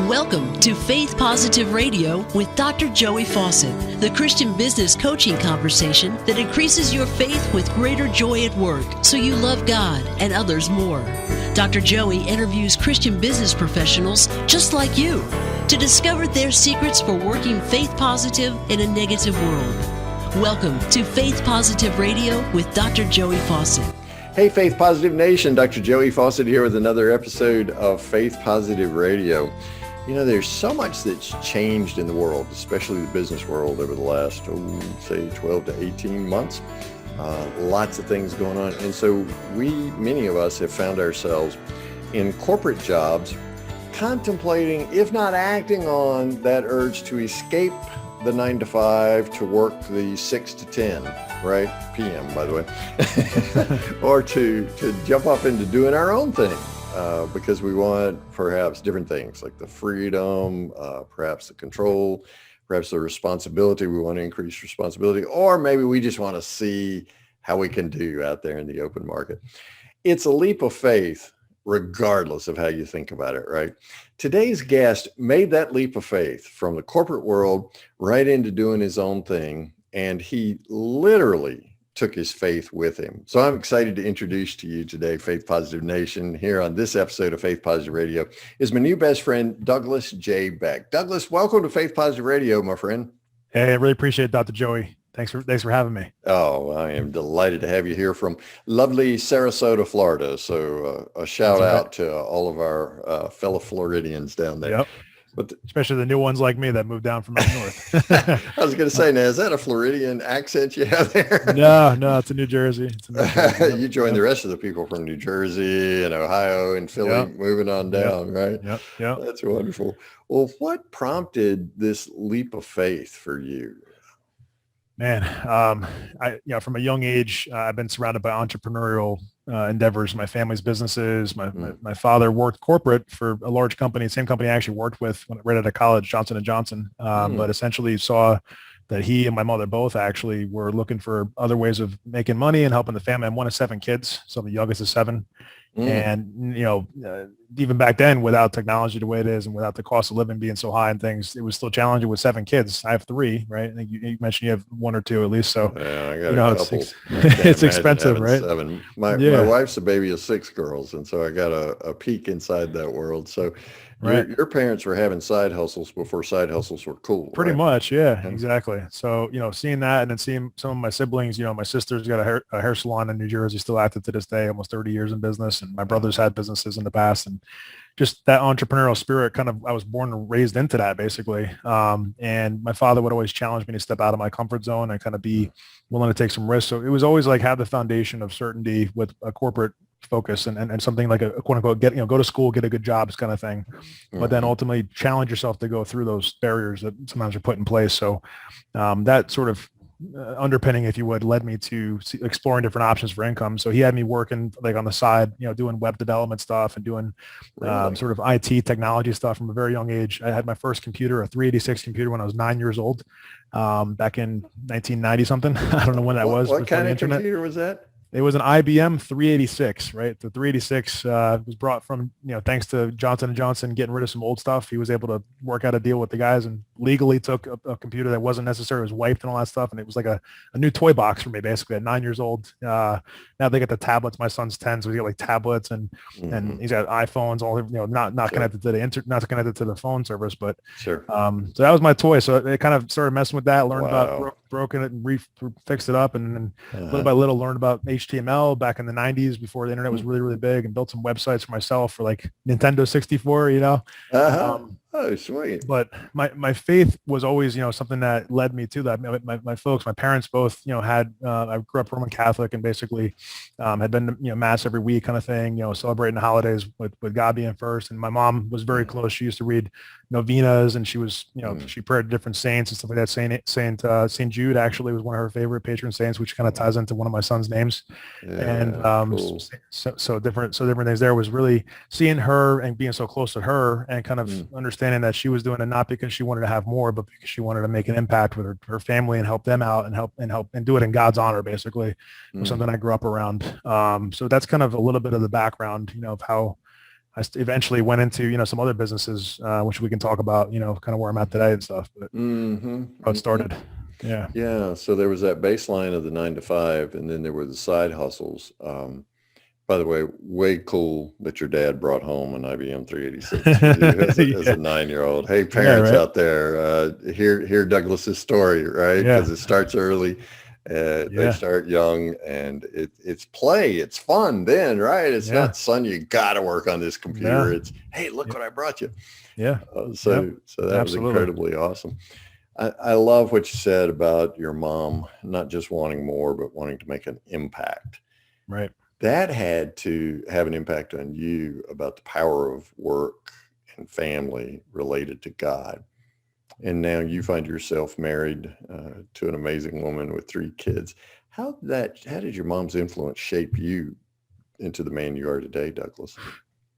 Welcome to Faith Positive Radio with Dr. Joey Fawcett, the Christian business coaching conversation that increases your faith with greater joy at work so you love God and others more. Dr. Joey interviews Christian business professionals just like you to discover their secrets for working faith positive in a negative world. Welcome to Faith Positive Radio with Dr. Joey Fawcett. Hey, Faith Positive Nation, Dr. Joey Fawcett here with another episode of Faith Positive Radio. You know, there's so much that's changed in the world, especially the business world over the last, say, 12 to 18 months. Lots of things going on. And so many of us have found ourselves in corporate jobs contemplating, if not acting on that urge to escape the 9 to 5 to work the 6 to 10, right? PM, by the way, or to jump off into doing our own thing. Because we want perhaps different things like the freedom, perhaps the control, perhaps the responsibility. We want to increase responsibility, or maybe we just want to see how we can do out there in the open market. It's a leap of faith, regardless of how you think about it, right? Today's guest made that leap of faith from the corporate world right into doing his own thing, and he literally took his faith with him. So I'm excited to introduce to you today, Faith Positive Nation, here on this episode of Faith Positive Radio, is my new best friend, Douglas J. Beck. Douglas, welcome to Faith Positive Radio, my friend. Hey, I really appreciate it, Dr. Joey. Thanks for having me. Oh, I am delighted to have you here from lovely Sarasota, Florida. So a shout out to all of our fellow Floridians down there. Yep. But especially the new ones like me that moved down from up north. I was going to say, now, is that a Floridian accent you have there? No, it's in New Jersey. You joined the rest of the people from New Jersey and Ohio and Philly, moving on down, right? Yep. That's wonderful. Well, what prompted this leap of faith for you? Man, from a young age, I've been surrounded by entrepreneurial endeavors. My family's businesses. My father worked corporate for a large company, same company I actually worked with when right out of college, Johnson & Johnson. But essentially saw that he and my mother both actually were looking for other ways of making money and helping the family. I'm one of 7 kids, so I'm the youngest of 7. And, even back then, without technology the way it is and without the cost of living being so high and things, it was still challenging with 7 kids. I have 3, right? I think you mentioned you have 1 or 2 at least. So, yeah, I got a couple. It's expensive, right? 7. My wife's a baby of 6 girls. And so I got a peek inside that world. So your parents were having side hustles before side hustles were cool. Pretty much. Yeah, exactly. So, seeing that and then seeing some of my siblings, my sister's got a hair salon in New Jersey, still active to this day, almost 30 years in business. And my brother's had businesses in the past, and just that entrepreneurial spirit I was born and raised into that basically. And my father would always challenge me to step out of my comfort zone and kind of be willing to take some risks. So it was always like have the foundation of certainty with a corporate focus and something like a quote unquote go to school, get a good job kind of thing, but then ultimately challenge yourself to go through those barriers that sometimes are put in place. So that sort of underpinning, if you would, led me to exploring different options for income. So he had me working like on the side, doing web development stuff and doing sort of IT technology stuff from a very young age. I had my first computer, a 386 computer, when I was 9 years old, back in 1990 something. I don't know when that was. What kind of computer was that? It was an IBM 386, right? The 386 was brought from, thanks to Johnson & Johnson getting rid of some old stuff. He was able to work out a deal with the guys and legally took a computer that wasn't necessary, was wiped and all that stuff. And it was like a new toy box for me, basically at 9 years old. Now they got the tablets. My son's 10, so he's got like tablets and he's got iPhones, all, not connected to the not connected to the phone service, but sure. So that was my toy. So it kind of started messing with that, learned about broken it and fixed it up, and then little by little learned about HTML back in the 90s before the internet was really, really big, and built some websites for myself for like Nintendo 64, Oh, sweet. But my faith was always, something that led me to that. My folks, my parents both, had, I grew up Roman Catholic and basically had been to, mass every week kind of thing, celebrating the holidays with God being first. And my mom was very close. She used to read novenas, and she was, she prayed to different saints and stuff like that. Saint Jude actually was one of her favorite patron saints, which kind of ties into one of my son's names. And cool. so different things there was really seeing her and being so close to her and kind of understanding that she was doing it not because she wanted to have more, but because she wanted to make an impact with her family and help them out and help and do it in God's honor, basically, was something I grew up around. So that's kind of a little bit of the background, of how eventually went into, some other businesses, which we can talk about, kind of where I'm at today and stuff, but how it started. Yeah. Yeah. So there was that baseline of the 9 to 5, and then there were the side hustles. By the way, way cool that your dad brought home an IBM 386 as a 9-year-old. Hey, parents out there, hear Douglas's story, right? Because it starts early. They start young, and it's play. It's fun then, right? It's not, son, you got to work on this computer. It's, hey, look what I brought you. Yeah. So that was incredibly awesome. I love what you said about your mom, not just wanting more, but wanting to make an impact. Right. That had to have an impact on you about the power of work and family related to God. And now you find yourself married to an amazing woman with 3 kids. How did your mom's influence shape you into the man you are today, Douglas?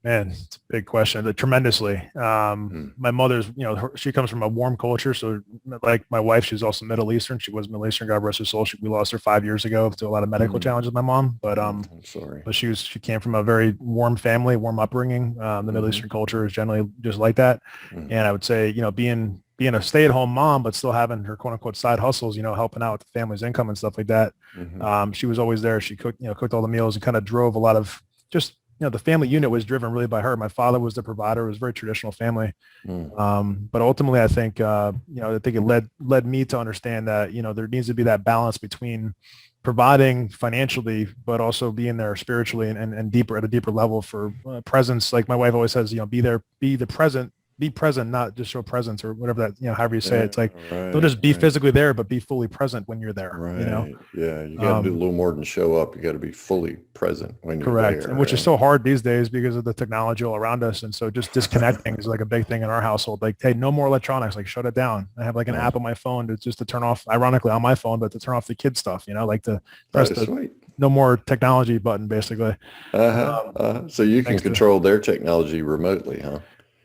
Man, it's a big question. Tremendously. My mother's, she comes from a warm culture. So like my wife, she's also Middle Eastern. She was Middle Eastern, God rest her soul. We lost her 5 years ago to a lot of medical challenges, my mom. But I'm sorry. But she came from a very warm family, warm upbringing. The Middle Eastern culture is generally just like that. And I would say, being a stay-at-home mom, but still having her quote unquote side hustles, helping out with the family's income and stuff like that. She was always there. She cooked all the meals and kind of drove a lot of just, the family unit was driven really by her. My father was the provider. It was a very traditional family. But ultimately, I think, I think it led me to understand that, there needs to be that balance between providing financially, but also being there spiritually and deeper at a deeper level for presence. Like my wife always says, be present, not just show presence or whatever that, however you say it. It's like, don't just be physically there, but be fully present when you're there, Yeah. You got to do a little more than show up. You got to be fully present when you're there. Correct. And which is so hard these days because of the technology all around us. And so just disconnecting is like a big thing in our household. Like, hey, no more electronics, like shut it down. I have like an app on my phone to turn off, ironically on my phone, but to turn off the kid stuff, like to press the no more technology button, basically. So you can control their technology remotely, huh?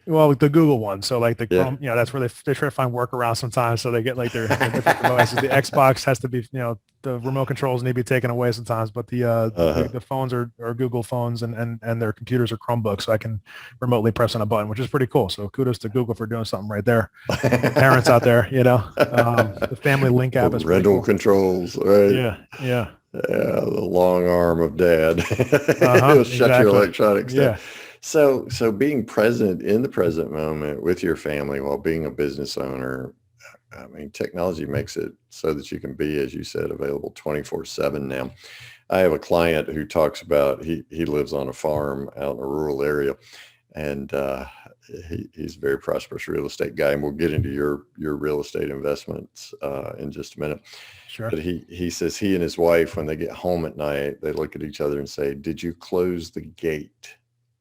Well, the Google one. So like the Chrome, that's where they try to find workarounds sometimes. So they get like their different devices. The Xbox has to be, the remote controls need to be taken away sometimes, but the phones are Google phones and their computers are Chromebooks. So I can remotely press on a button, which is pretty cool. So kudos to Google for doing something right there. Parents out there, the family link app is parental cool. Controls, right? Yeah. The long arm of dad. It'll shut your electronics down. Yeah. So being present in the present moment with your family while being a business owner, I mean, technology makes it so that you can be, as you said, available 24/7 now. I have a client who talks about he lives on a farm out in a rural area, and he's a very prosperous real estate guy. And we'll get into your real estate investments in just a minute. Sure. But he says he and his wife, when they get home at night, they look at each other and say, "Did you close the gate?"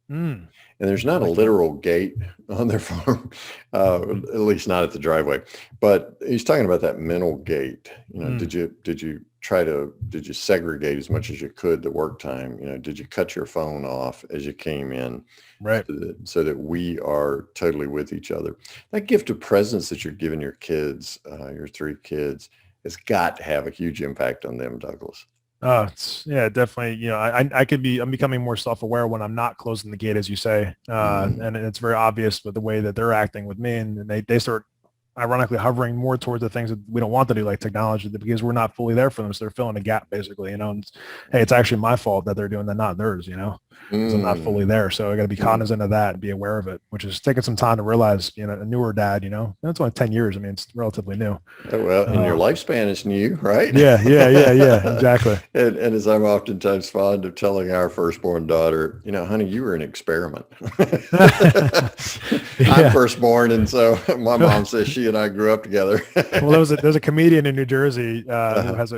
And there's not a literal gate on their farm, at least not at the driveway. But he's talking about that mental gate. Did you segregate as much as you could the work time? Did you cut your phone off as you came in? Right. So that we are totally with each other. That gift of presence that you're giving your kids, your 3 kids, has got to have a huge impact on them, Douglas. Definitely. I'm becoming more self-aware when I'm not closing the gate, as you say. And it's very obvious with the way that they're acting with me, and they start ironically hovering more towards the things that we don't want to do, like technology, because we're not fully there for them. So they're filling a gap basically, and hey, it's actually my fault that they're doing that, not theirs, because I'm not fully there. So I got to be cognizant of that and be aware of it, which is taking some time to realize, a newer dad, it's only 10 years. I mean, it's relatively new. Oh, well, and your lifespan is new, right? Yeah, exactly. And as I'm oftentimes fond of telling our firstborn daughter, honey, you were an experiment. I'm firstborn. And so my mom says she and I grew up together. Well, there's a comedian in New Jersey who has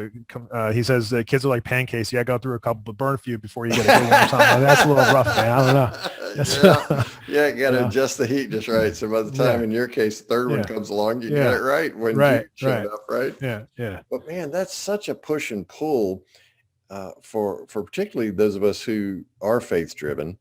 he says that kids are like pancakes. You got to go through a couple, but burn a few before you get a good one or something. That's a little rough, man. I don't know. You got to adjust the heat just right. So by the time, in your case, the third one comes along, you get it right when you showed up, right? Yeah. But man, that's such a push and pull for particularly those of us who are faith driven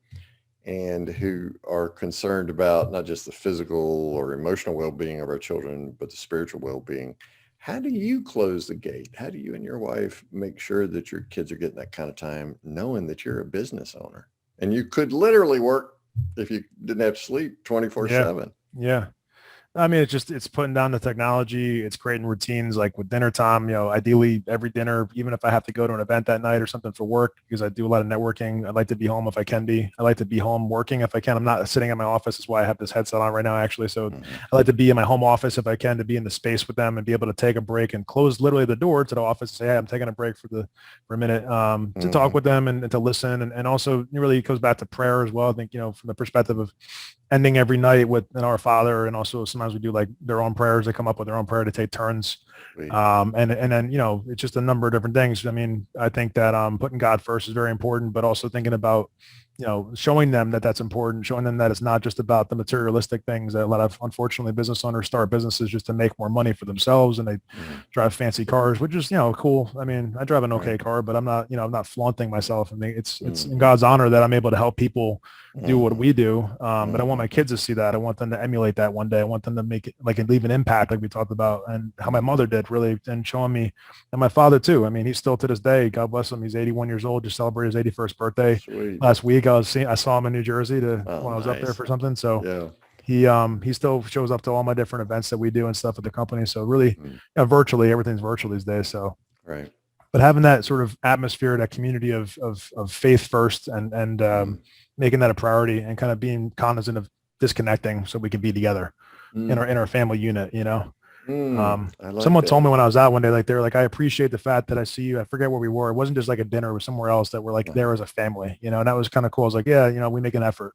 and who are concerned about not just the physical or emotional well-being of our children, but the spiritual well-being. How do you close the gate? How do you and your wife make sure that your kids are getting that kind of time, knowing that you're a business owner and you could literally work if you didn't have sleep 24/7. Yeah. I mean, it's putting down the technology. It's creating routines like with dinner time, ideally every dinner, even if I have to go to an event that night or something for work, because I do a lot of networking. I'd like to be home if I can be. I like to be home working if I can. I'm not sitting in my office. That's why I have this headset on right now, actually. So I like to be in my home office if I can, to be in the space with them and be able to take a break and close literally the door to the office and say, hey, I'm taking a break for a minute, to talk with them and to listen. And also it really goes back to prayer as well. I think, from the perspective of ending every night with an Our Father, and also sometimes we do like their own prayers. They come up with their own prayer to take turns. And then, it's just a number of different things. I mean, I think that putting God first is very important, but also thinking about, showing them that that's important, showing them that it's not just about the materialistic things that a lot of, unfortunately, business owners start businesses just to make more money for themselves, and they drive fancy cars, which is, cool. I mean, I drive an okay car, but I'm not, I'm not flaunting myself. I mean, it's in God's honor that I'm able to help people do what we do. But I want my kids to see that. I want them to emulate that one day. I want them to make it, like, leave an impact, like we talked about, and how my mother did, really, and showing me, and my father too. I mean, he's still to this day, God bless him, he's 81 years old, just celebrated his 81st birthday last week. I saw him in New Jersey when I was up there for something. So he still shows up to all my different events that we do and stuff at the company. So really, virtually everything's virtual these days. So but having that sort of atmosphere, that community of faith first, and making that a priority, and kind of being cognizant of disconnecting so we can be together in our family unit. Someone told me when I was out one day, like, they were like, I appreciate the fact that I see you. I forget where we were. It wasn't just like a dinner, it was somewhere else, that we're like there as a family, and that was kind of cool. I was like, yeah, we make an effort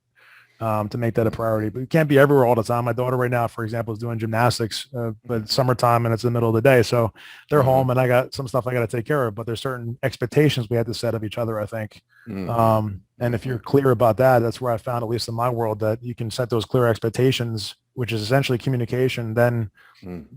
to make that a priority, but you can't be everywhere all the time. My daughter right now, for example, is doing gymnastics, but it's summertime and it's the middle of the day. So they're home, and I got some stuff I got to take care of, but there's certain expectations we have to set of each other, I think. And if you're clear about that, that's where I found, at least in my world, that you can set those clear expectations, which is essentially communication. Then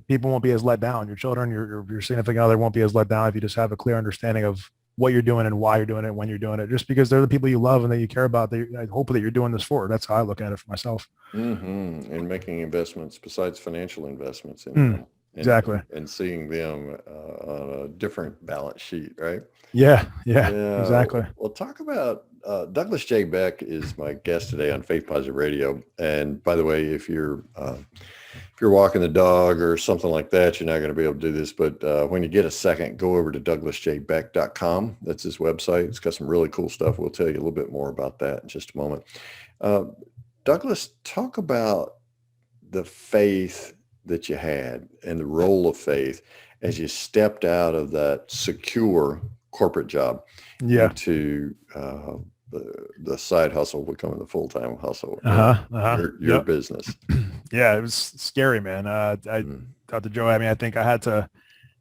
people won't be as let down. Your children, your significant other won't be as let down if you just have a clear understanding of what you're doing and why you're doing it, when you're doing it, just because they're the people you love and that you care about. I hope that you're doing this for. That's how I look at it for myself. And making investments besides financial investments in them. Exactly. And seeing them on a different balance sheet, right? Yeah, exactly. Well, talk about Douglas J. Beck is my guest today on Faith Positive Radio. And by the way, if you're walking the dog or something like that, you're not going to be able to do this. But when you get a second, go over to douglasjbeck.com. That's his website. It's got some really cool stuff. We'll tell you a little bit more about that in just a moment. Douglas, talk about the faith that you had and the role of faith as you stepped out of that secure corporate job into the side hustle becoming the full-time hustle, your business. Yeah, it was scary, man. I talked to Joe. I mean, I think I had to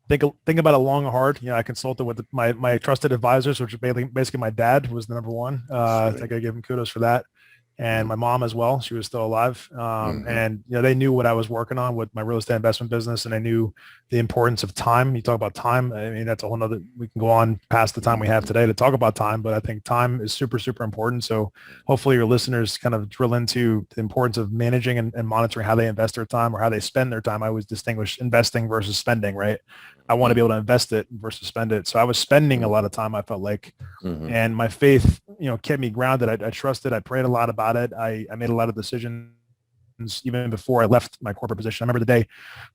think about it long and hard. I consulted with my trusted advisors, which basically my dad was the number one. I think I give him kudos for that. And my mom as well. She was still alive. And, they knew what I was working on with my real estate investment business, and I knew the importance of time. You talk about time. I mean, that's a whole nother, we can go on past the time we have today to talk about time, but I think time is super, super important. So hopefully your listeners kind of drill into the importance of managing and monitoring how they invest their time or how they spend their time. I always distinguish investing versus spending, right? I want to be able to invest it versus spend it. So I was spending a lot of time, I felt like, and my faith, kept me grounded. I trusted. I prayed a lot about it. I made a lot of decisions even before I left my corporate position. I remember the day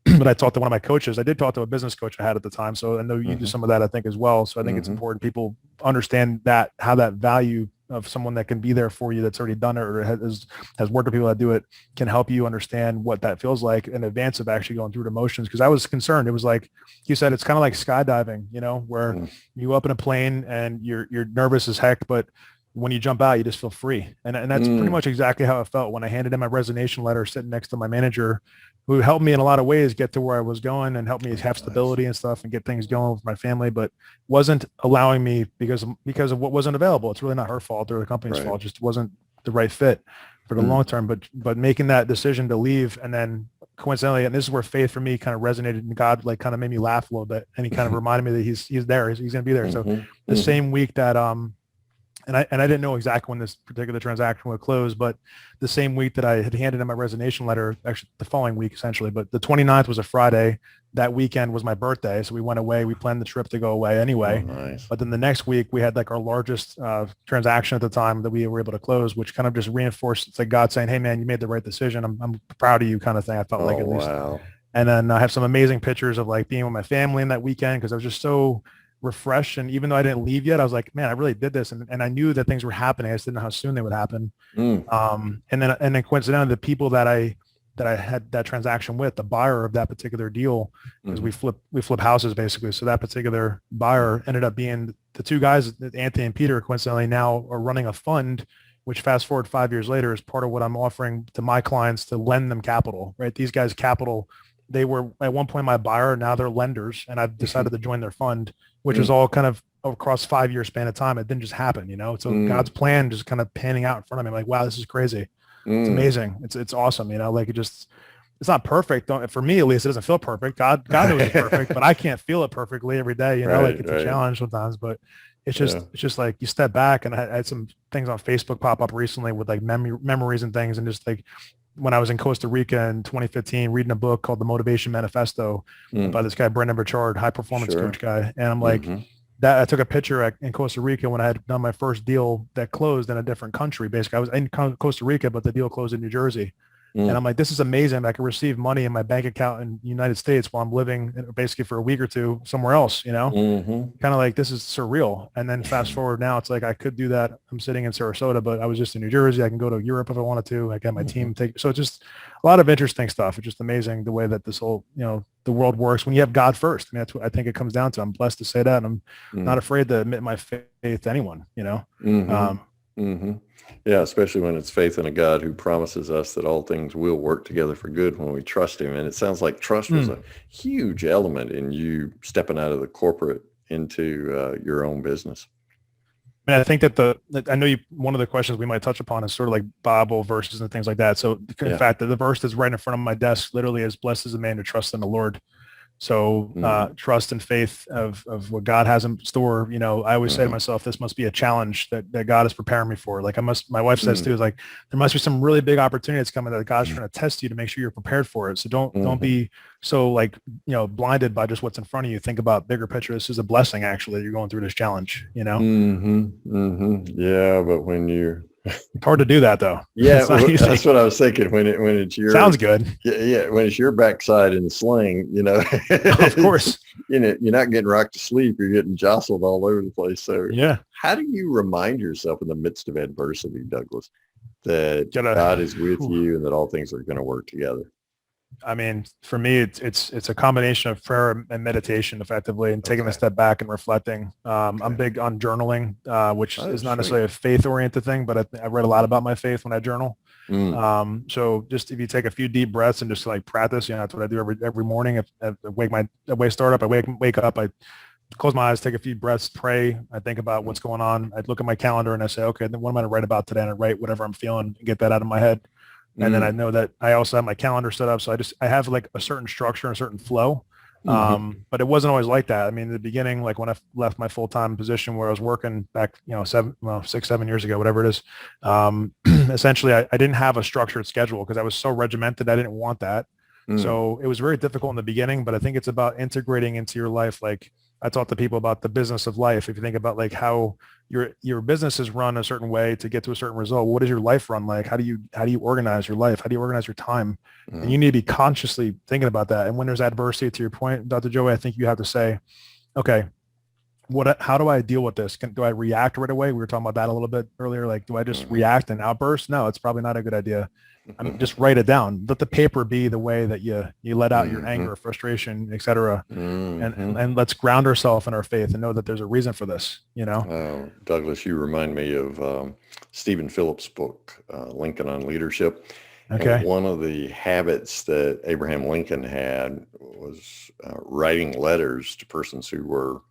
that I talked to one of my coaches. I did talk to a business coach I had at the time. So I know you do some of that, I think, as well. So I think it's important people understand that, how that value of someone that can be there for you, that's already done it or has worked with people that do it, can help you understand what that feels like in advance of actually going through the motions. Because I was concerned. It was like you said, it's kind of like skydiving, where you go up in a plane and you're nervous as heck, but when you jump out, you just feel free. And that's pretty much exactly how it felt when I handed in my resignation letter, sitting next to my manager, who helped me in a lot of ways get to where I was going and helped me have stability and stuff and get things going with my family, but wasn't allowing me because of what wasn't available. It's really not her fault or the company's fault. It just wasn't the right fit for the long term. But making that decision to leave, and then coincidentally, and this is where faith for me kind of resonated, and God kind of made me laugh a little bit, and he kind of reminded me that he's there. He's going to be there. So the same week that And I didn't know exactly when this particular transaction would close, but the same week that I had handed in my resignation letter, actually the following week essentially, but the 29th was a Friday. That weekend was my birthday. So we went away. We planned the trip to go away anyway. Oh, nice. But then the next week we had like our largest transaction at the time that we were able to close, which kind of just reinforced, it's like God saying, hey man, you made the right decision. I'm proud of you kind of thing. I felt like at least. Wow. And then I have some amazing pictures of like being with my family in that weekend because I was just so refreshed. And even though I didn't leave yet, I was like, man, I really did this. And I knew that things were happening. I just didn't know how soon they would happen. And then coincidentally, the people that I had that transaction with, the buyer of that particular deal, because we flip houses basically. So that particular buyer ended up being the two guys, Anthony and Peter, coincidentally now are running a fund, which fast forward 5 years later is part of what I'm offering to my clients to lend them capital, right? These guys capital, they were at one point my buyer, now they're lenders, and I've decided to join their fund, which was all kind of across 5 year span of time. It didn't just happen, you know? So God's plan just kind of panning out in front of me. I'm like, wow, this is crazy. It's amazing. It's awesome. You know, like it's not perfect. For me, at least, it doesn't feel perfect. God knows it's perfect, but I can't feel it perfectly every day. You know, like it's a challenge sometimes, but it's just like you step back. And I had some things on Facebook pop up recently with like memories and things. And just like when I was in Costa Rica in 2015, reading a book called The Motivation Manifesto by this guy, Brendan Burchard, high performance coach guy. And I'm like, that I took a picture in Costa Rica when I had done my first deal that closed in a different country. Basically, I was in Costa Rica, but the deal closed in New Jersey. And I'm like, this is amazing. I can receive money in my bank account in the United States while I'm living basically for a week or two somewhere else, you know, kind of like this is surreal. And then fast forward now, it's like I could do that. I'm sitting in Sarasota, but I was just in New Jersey. I can go to Europe if I wanted to. I got my team take. So it's just a lot of interesting stuff. It's just amazing the way that this whole, you know, the world works when you have God first. I mean, that's what I think it comes down to. I'm blessed to say that. And I'm not afraid to admit my faith to anyone, you know? Yeah, especially when it's faith in a God who promises us that all things will work together for good when we trust him. And it sounds like trust was a huge element in you stepping out of the corporate into your own business. And I think that I know one of the questions we might touch upon is sort of like Bible verses and things like that. So in fact, the verse that's right in front of my desk literally is blessed is the man who trusts in the Lord. So trust and faith of what God has in store. You know, I always say to myself, this must be a challenge that God is preparing me for. Like my wife says too, is like, there must be some really big opportunities coming that God's trying to test you to make sure you're prepared for it. So don't be so like, you know, blinded by just what's in front of you. Think about bigger picture. This is a blessing actually. You're going through this challenge, you know? Yeah. But when you're, it's hard to do that though. Yeah, that's what I was thinking. When it's your sounds good. Yeah, when it's your backside in the sling, you know. Of course, you know, you're not getting rocked to sleep. You're getting jostled all over the place. So yeah, how do you remind yourself in the midst of adversity, Douglas, that God is with you and that all things are going to work together? I mean, for me, it's a combination of prayer and meditation effectively and taking a step back and reflecting. I'm big on journaling, which is not necessarily a faith oriented thing, but I read a lot about my faith when I journal. So just if you take a few deep breaths and just like practice, you know, that's what I do every morning. I wake up, I close my eyes, take a few breaths, pray. I think about what's going on. I look at my calendar and I say, okay, then what am I going to write about today? And I write whatever I'm feeling and get that out of my head. And then I know that I also have my calendar set up. So I have like a certain structure and a certain flow. But it wasn't always like that. I mean, in the beginning, like when I left my full-time position where I was working back, you know, 6-7 years ago, whatever it is, essentially I didn't have a structured schedule because I was so regimented. I didn't want that. So it was very difficult in the beginning, but I think it's about integrating into your life. Like I talk to people about the business of life. If you think about like how your business is run a certain way to get to a certain result, what does your life run like? How do you organize your life? How do you organize your time? And you need to be consciously thinking about that. And when there's adversity, to your point, Dr. Joey, I think you have to say, okay, how do I deal with this? Do I react right away? We were talking about that a little bit earlier. Like, do I just react and outburst? No, it's probably not a good idea. I mean, just write it down. Let the paper be the way that you let out your anger, frustration, et cetera. And let's ground ourselves in our faith and know that there's a reason for this, you know? Douglas, you remind me of Stephen Phillips' book, Lincoln on Leadership. Okay. And one of the habits that Abraham Lincoln had was writing letters to persons who were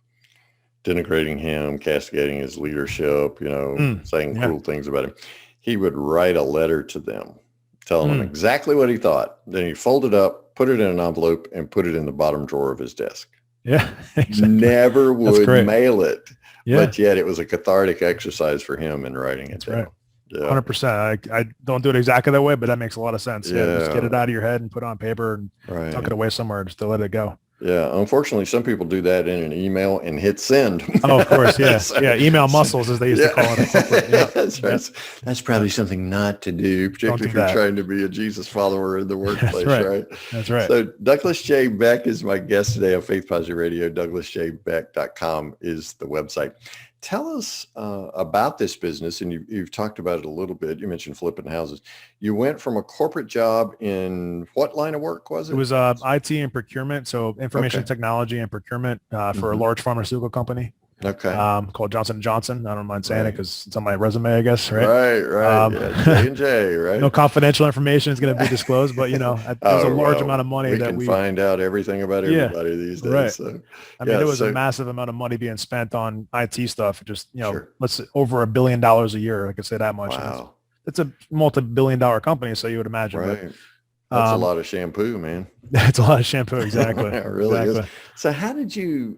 denigrating him, castigating his leadership, you know, saying cruel things about him. He would write a letter to them, telling them exactly what he thought. Then he'd fold it up, put it in an envelope, and put it in the bottom drawer of his desk. Yeah, exactly. Never would mail it. but yet it was a cathartic exercise for him in writing it. That's right. Yeah. 100%. I don't do it exactly that way, but that makes a lot of sense. Yeah. Just get it out of your head and put it on paper and tuck it away somewhere just to let it go. Yeah. Unfortunately, some people do that in an email and hit send. Oh, of course. Yeah. Email muscles, as they used to call it. That's right. That's probably something not to do, particularly if you're trying to be a Jesus follower in the workplace, right? That's right. So Douglas J. Beck is my guest today on Faith Positive Radio. DouglasJBeck.com is the website. Tell us about this business, and you've talked about it a little bit. You mentioned flipping houses. You went from a corporate job in what line of work was it? It was IT and procurement, so information technology and procurement for a large pharmaceutical company. Okay. Called Johnson & Johnson. I don't mind saying it because it's on my resume, I guess, right? Right. J&J, right? No confidential information is going to be disclosed, but there's a large amount of money that we can find out everything about everybody these days. Right. So, there was a massive amount of money being spent on IT stuff. Just, let's say over $1 billion a year. I could say that much. Wow. It's a multi-billion-dollar company, so you would imagine. Right. But, that's a lot of shampoo, man. It's a lot of shampoo, exactly. It really is. So how did you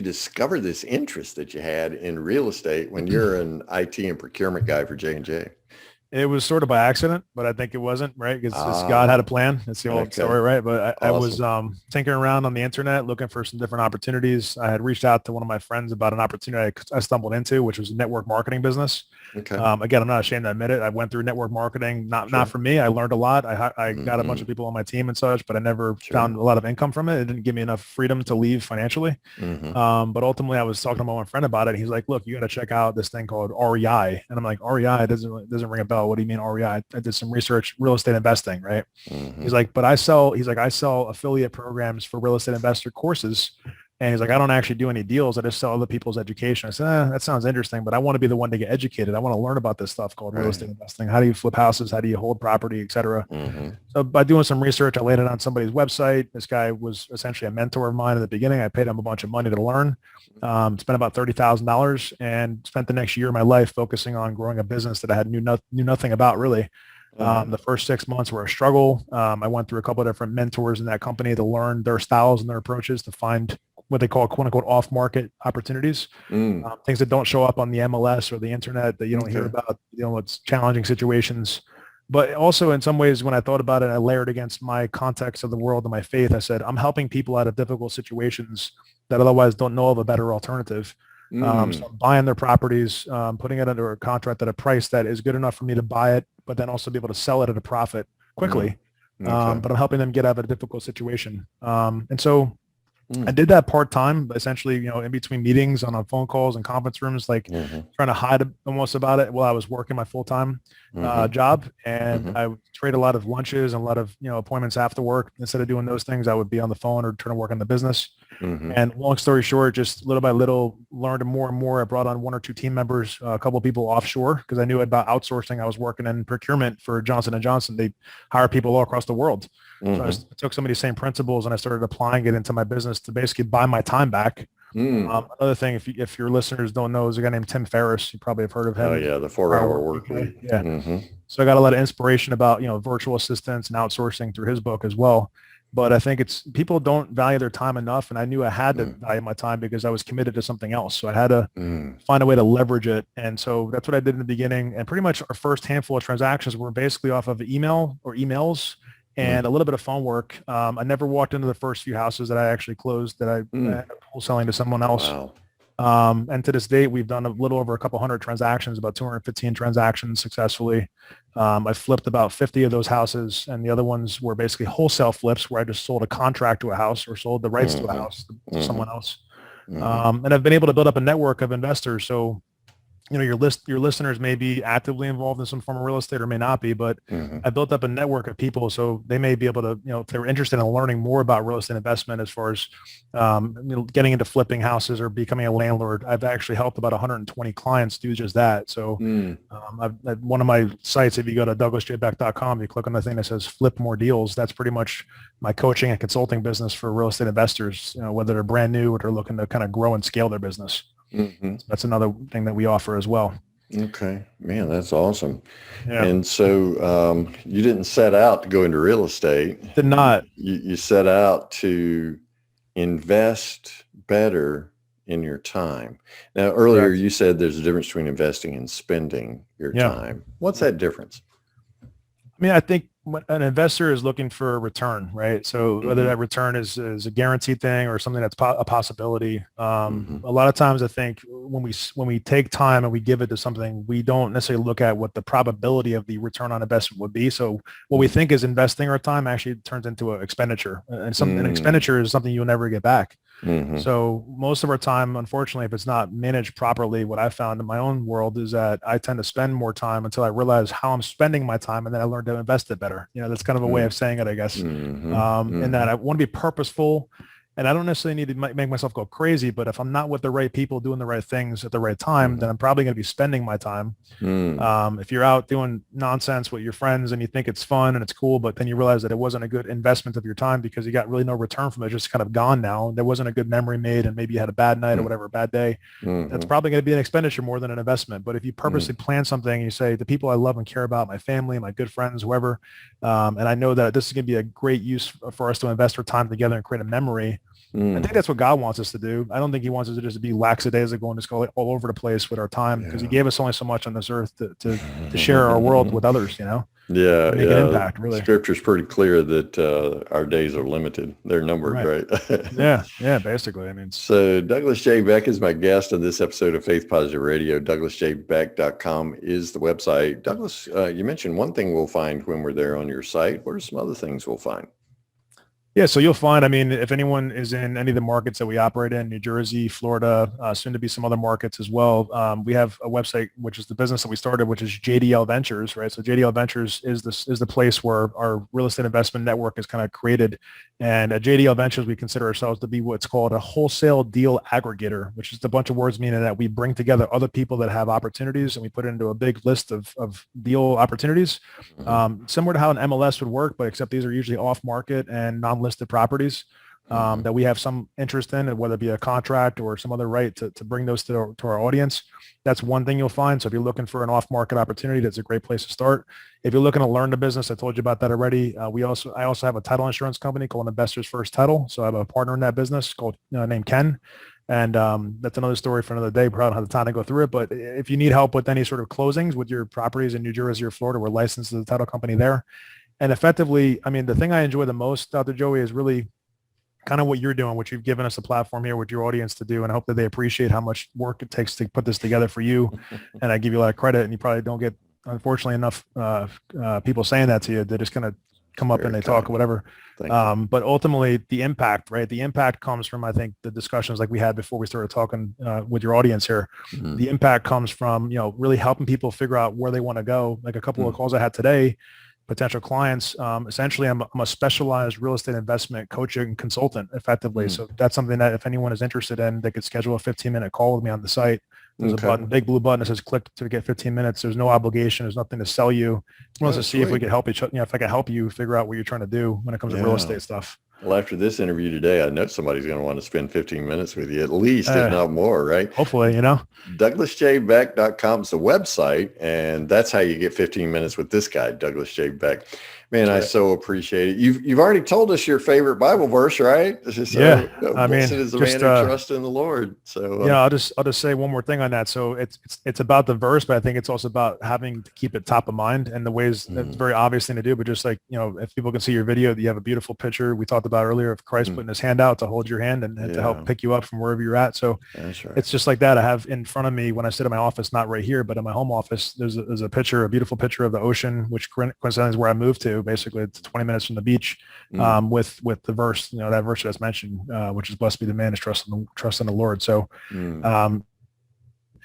discover this interest that you had in real estate when you're an IT and procurement guy for J&J? It was sort of by accident, but I think it wasn't, right? Because God had a plan. That's the old story, right? But I was tinkering around on the internet looking for some different opportunities. I had reached out to one of my friends about an opportunity I stumbled into, which was a network marketing business. Okay. Again, I'm not ashamed to admit it. I went through network marketing, not for me. I learned a lot. I got a bunch of people on my team and such, but I never found a lot of income from it. It didn't give me enough freedom to leave financially. But ultimately, I was talking to my friend about it. He's like, "Look, you got to check out this thing called REI." And I'm like, "REI doesn't ring a bell. What do you mean REI?" I did some research, real estate investing, right? He's like, "But I sell affiliate programs for real estate investor courses." And he's like, "I don't actually do any deals. I just sell other people's education." I said, that sounds interesting, but I want to be the one to get educated. I want to learn about this stuff called real estate investing. How do you flip houses? How do you hold property, et cetera? So by doing some research, I landed on somebody's website. This guy was essentially a mentor of mine in the beginning. I paid him a bunch of money to learn, spent about $30,000 and spent the next year of my life focusing on growing a business that I knew nothing about really. The first 6 months were a struggle. I went through a couple of different mentors in that company to learn their styles and their approaches to find what they call quote unquote off market opportunities, things that don't show up on the MLS or the internet that you don't hear about, it's challenging situations. But also in some ways, when I thought about it, I layered against my context of the world and my faith. I said, I'm helping people out of difficult situations that otherwise don't know of a better alternative. So I'm buying their properties, putting it under a contract at a price that is good enough for me to buy it, but then also be able to sell it at a profit quickly. But I'm helping them get out of a difficult situation. And so I did that part-time, essentially, in between meetings on phone calls and conference rooms, like trying to hide almost about it while I was working my full-time job. And I would trade a lot of lunches and a lot of, appointments after work. Instead of doing those things, I would be on the phone or trying to work on the business. And long story short, just little by little, learned more and more. I brought on 1 or 2 team members, a couple of people offshore because I knew about outsourcing. I was working in procurement for Johnson & Johnson. They hire people all across the world. So I took some of these same principles and I started applying it into my business to basically buy my time back. Another thing, if your listeners don't know, is a guy named Tim Ferriss. You probably have heard of him. Oh yeah, the 4-hour work week. Yeah. So I got a lot of inspiration about, virtual assistants and outsourcing through his book as well. But I think people don't value their time enough. And I knew I had to value my time because I was committed to something else. So I had to find a way to leverage it. And so that's what I did in the beginning. And pretty much our first handful of transactions were basically off of email or emails and a little bit of phone work. I never walked into the first few houses that I actually closed that I ended up wholesaling to someone else. Wow. And to this date, we've done a little over a couple hundred transactions, about 215 transactions successfully. I've flipped about 50 of those houses, and the other ones were basically wholesale flips where I just sold a contract to a house or sold the rights to a house to someone else. And I've been able to build up a network of investors. So, your listeners may be actively involved in some form of real estate or may not be, but I built up a network of people. So they may be able to, if they're interested in learning more about real estate investment as far as, getting into flipping houses or becoming a landlord, I've actually helped about 120 clients do just that. So at one of my sites, if you go to DouglasJBeck.com, you click on the thing that says flip more deals. That's pretty much my coaching and consulting business for real estate investors, whether they're brand new or they're looking to kind of grow and scale their business. So that's another thing that we offer as well. Okay, man, that's awesome. Yeah. And so you didn't set out to go into real estate. Did not. You set out to invest better in your time. Now, earlier Correct. you said there's a difference between investing and spending your Yeah. time. What's that difference? I mean, I think an investor is looking for a return, right? So whether that return is a guaranteed thing or something that's a possibility. A lot of times I think when we take time and we give it to something, we don't necessarily look at what the probability of the return on investment would be. So what we think is investing our time actually turns into an expenditure, and an expenditure is something you'll never get back. So most of our time, unfortunately, if it's not managed properly, what I found in my own world is that I tend to spend more time until I realize how I'm spending my time, and then I learn to invest it better. That's kind of a way of saying it, I guess. And that I want to be purposeful, and I don't necessarily need to make myself go crazy, but if I'm not with the right people doing the right things at the right time, then I'm probably going to be spending my time. If you're out doing nonsense with your friends and you think it's fun and it's cool, but then you realize that it wasn't a good investment of your time because you got really no return from it, just kind of gone now. There wasn't a good memory made, and maybe you had a bad night or whatever, a bad day. That's probably going to be an expenditure more than an investment. But if you purposely plan something, and you say the people I love and care about, my family, my good friends, whoever, and I know that this is going to be a great use for us to invest our time together and create a memory. I think that's what God wants us to do. I don't think he wants us to just be lackadaisical and just go all over the place with our time, because he gave us only so much on this earth to share our world with others, make an impact, really. Scripture's pretty clear that our days are limited. They're numbered, right? Yeah, basically. I mean, so Douglas J. Beck is my guest on this episode of Faith Positive Radio. DouglasJBeck.com is the website. Douglas, you mentioned one thing we'll find when we're there on your site. What are some other things we'll find? Yeah, so you'll find, if anyone is in any of the markets that we operate in, New Jersey, Florida, soon to be some other markets as well, we have a website, which is the business that we started, which is JDL Ventures, right? So JDL Ventures is the place where our real estate investment network is kind of created. And at JDL Ventures, we consider ourselves to be what's called a wholesale deal aggregator, which is a bunch of words meaning that we bring together other people that have opportunities and we put it into a big list of deal opportunities, similar to how an MLS would work, but except these are usually off market and non-listed properties that we have some interest in, and whether it be a contract or some other right to bring those to our audience. That's one thing you'll find. So if you're looking for an off-market opportunity, that's a great place to start. If you're looking to learn the business, I told you about that already. I also have a title insurance company called Investors First Title. So I have a partner in that business named Ken. And that's another story for another day. Probably don't have the time to go through it. But if you need help with any sort of closings with your properties in New Jersey or Florida, we're licensed as a title company there. And effectively, the thing I enjoy the most, Dr. Joey, is really kind of what you're doing, which you've given us a platform here with your audience to do. And I hope that they appreciate how much work it takes to put this together for you. And I give you a lot of credit, and you probably don't get, unfortunately, enough people saying that to you. They're just going to come up and they talk or whatever. But ultimately the impact, right? The impact comes from, I think, the discussions like we had before we started talking with your audience here. The impact comes from, really helping people figure out where they want to go. Like a couple of calls I had today, potential clients. Essentially, I'm a specialized real estate investment coaching consultant, effectively. So that's something that if anyone is interested in, they could schedule a 15-minute call with me on the site. There's a button, big blue button that says click to get 15 minutes. There's no obligation. There's nothing to sell you. I want to see if we could help each other, if I can help you figure out what you're trying to do when it comes to real estate stuff. Well, after this interview today, I know somebody's going to want to spend 15 minutes with you at least, if not more, right? Hopefully, DouglasJBeck.com is the website, and that's how you get 15 minutes with this guy, Douglas J. Beck. Man, I so appreciate it. You've already told us your favorite Bible verse, right? Blessed is the man who trusts in the Lord. So I'll just say one more thing on that. So it's about the verse, but I think it's also about having to keep it top of mind, and the ways that's a very obvious thing to do. But just like, if people can see your video, you have a beautiful picture we talked about earlier of Christ putting his hand out to hold your hand and to help pick you up from wherever you're at. So it's just like that. I have in front of me when I sit in my office, not right here, but in my home office, there's a picture, a beautiful picture of the ocean, which coincidentally is where I moved to. Basically, it's 20 minutes from the beach, with the verse, that verse that's mentioned, which is blessed be the man who trusts in the Lord. So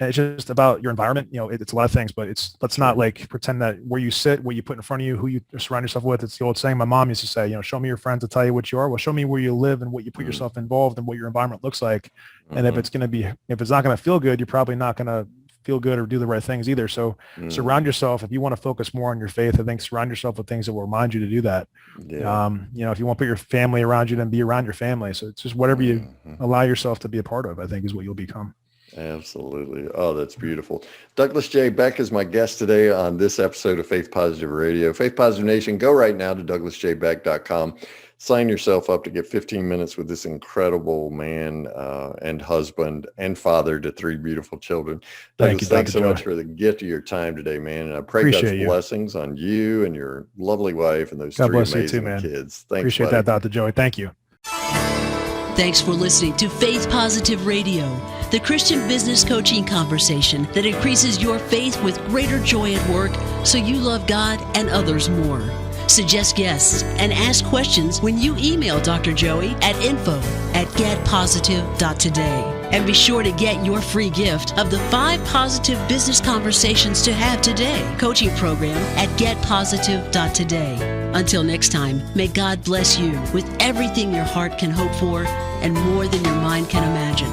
it's just about your environment. It's a lot of things, but let's not like pretend that where you sit, what you put in front of you, who you surround yourself with. It's the old saying my mom used to say, show me your friends to tell you what you are. Well, show me where you live and what you put yourself involved and what your environment looks like. And if it's not going to feel good, you're probably not going to feel good or do the right things either. So surround yourself. If you want to focus more on your faith, I think surround yourself with things that will remind you to do that. If you want to put your family around you, then be around your family. So it's just whatever you allow yourself to be a part of, I think, is what you'll become. Absolutely. Oh, that's beautiful. Douglas J. Beck is my guest today on this episode of Faith Positive Radio. Faith Positive Nation, go right now to douglasjbeck.com. Sign yourself up to get 15 minutes with this incredible man and husband and father to 3 beautiful children. Douglas, thanks so much for the gift of your time today, man. And I pray God's blessings on you and your lovely wife and those 3 amazing kids. Thanks, appreciate that, Dr. Joey. Thank you. Thanks for listening to Faith Positive Radio, the Christian business coaching conversation that increases your faith with greater joy at work so you love God and others more. Suggest guests and ask questions when you email Dr. Joey at info@getpositive.today. And be sure to get your free gift of the 5 positive business conversations to have today coaching program at getpositive.today. Until next time, may God bless you with everything your heart can hope for and more than your mind can imagine.